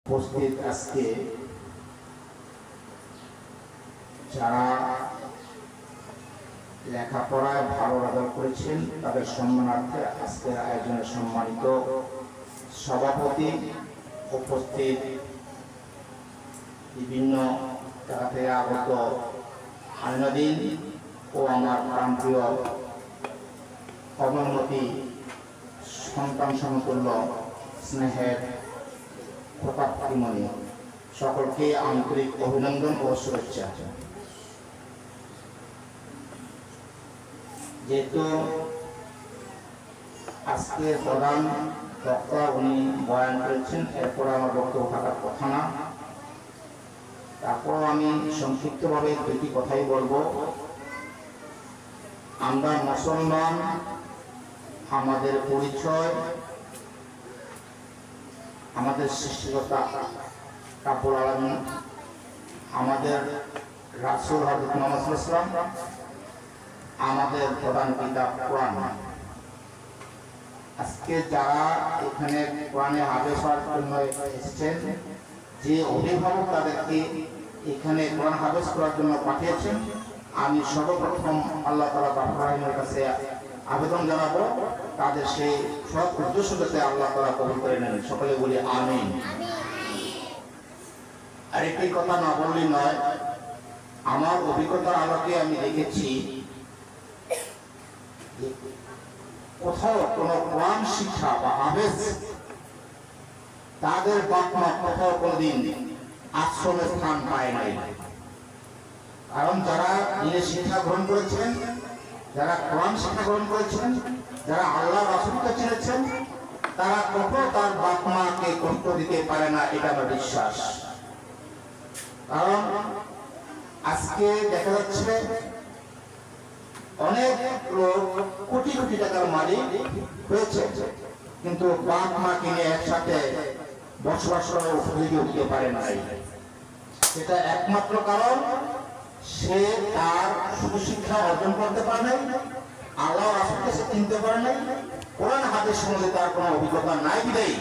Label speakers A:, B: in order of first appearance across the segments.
A: উপস্থিত আজকে যারা লেখাপড়ায় ভালো রেজাল্ট করেছেন তাদের সম্মানার্থে আজকের আয়োজনে সম্মানিত সভাপতি, উপস্থিত বিভিন্ন জায়গা থেকে আগত আইনদিন ও আমার প্রাণপ্রিয় কমলমতি সন্তান সমতুল্য স্নেহের প্রতাপমণি, সকলকে আন্তরিক অভিনন্দন ও শুভেচ্ছা। যেহেতু আজকের প্রধান বক্তা উনি বয়ান করেছেন, এরপর আমার বক্তব্য থাকার কথা না, তারপর আমি সংক্ষিপ্তভাবে দুটি কথাই বলবো। আমরা মুসলমান, আমাদের পরিচয় আমাদের সৃষ্টিকর্তা রাব্বুল আলামিন, আমাদের রাসূল হযরত মুহাম্মদ সাল্লাল্লাহু আলাইহি ওয়াসাল্লাম, আমাদের প্রধান কিতাব কোরআন। আজকে যারা এখানে কোরআনে হাফেজ হওয়ার জন্য এসেছেন, যে অভিভাবক তাদেরকে এখানে কোরআন হাফেজ করার জন্য পাঠিয়েছেন, আমি সর্বপ্রথম আল্লাহ তাআলা বাহরাইনের কাছে আবেদন জানাবো তাদের সেই সব উদ্দেশ্য যাতে আল্লাহ তাআলা কবুল করে নেন। সকলে বলি আমিন। আর একটি কথা না বললেই নয়, আমার অভিজ্ঞতার আলোকে আমি দেখেছি কোথাও কোনো কোরআন শিক্ষা বা হাফেজ তাদের বাপ মা কোথাও কোনোদিন আশ্রমে স্থান পায় নাই। কারণ যারা দিনের শিক্ষা গ্রহণ করেছেন, যারা কোরআন শিক্ষা গ্রহণ করেছেন, যারা আল্লাহ রাসূলকে চিনেছেন, তারা কখনো তার বাপ মাকে কষ্ট দিতে পারে না, এটা আমার বিশ্বাস। কারণ আজকে দেখা যাচ্ছে অনেক লোক কোটি কোটি টাকার মালিক হয়েছে, কিন্তু বাপ মাকে নিয়ে একসাথে বসবাস করার উপযোগী হতে পারে না। এটা একমাত্র কারণ সে তার শুধু শিক্ষা অর্জন করতে পারে নাই, আল্লাহ রাসূলকে সে চিনতে পারে নাই, কোরআন হাদিস সম্বন্ধে তার কোনো অভিজ্ঞতা নাই বিধায়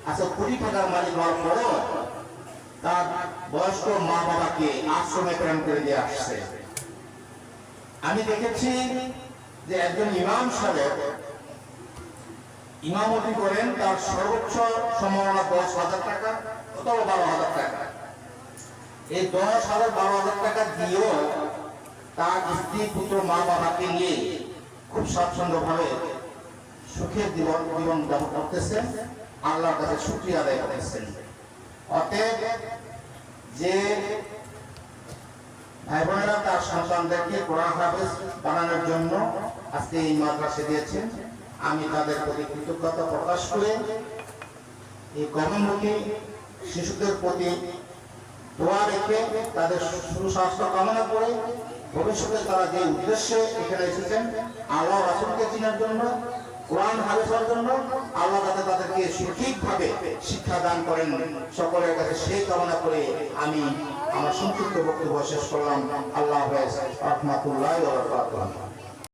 A: আচ্ছা কোটি টাকার মালিক হওয়ার পরও তার বয়স্ক মা বাবাকে আশ্রমে প্রেরণ করে দিয়ে আসছে। আমি দেখেছি যে একজন ইমাম সাহেব ইমামতি করেন, তার সর্বোচ্চ সম্মাননা 10,000 টাকা অথবা 12,000 টাকা। এই 10,000 12,000 টাকা দিয়েও তার স্ত্রী পুত্র মা বাবাকে নিয়ে খুব স্বাচ্ছন্দ্যভাবে সুখের জীবন যাপন করতেছেন, আল্লাহর কাছে শুকরিয়া আদায় করতেছেন। অতএব যে ভাই বোনেরা তার সন্তানদেরকে কোরআন হাফেজ বানানোর জন্য আজকে এই মাদ্রাসা দিয়েছেন, আমি তাদের প্রতি কৃতজ্ঞতা প্রকাশ করে এই কর্মমুখী শিশুদের প্রতি দোয়া রেখে তাদের সুস্বাস্থ্য কামনা করে ভবিষ্যতে তারা যে উদ্দেশ্যে এখানে এসেছেন আল্লাহ রাসূলকে চেনার জন্য, কোরআন হাফেজ হওয়ার জন্য, আল্লাহ যাতে তাদেরকে সঠিকভাবে শিক্ষা দান করেন, সকলের কাছে সেই কামনা করে আমি আমার সংক্ষিপ্ত বক্তব্য শেষ করলাম। আল্লাহ হাফেজ, রাহমাতুল্লাহি ওয়া বারাকাতুহু।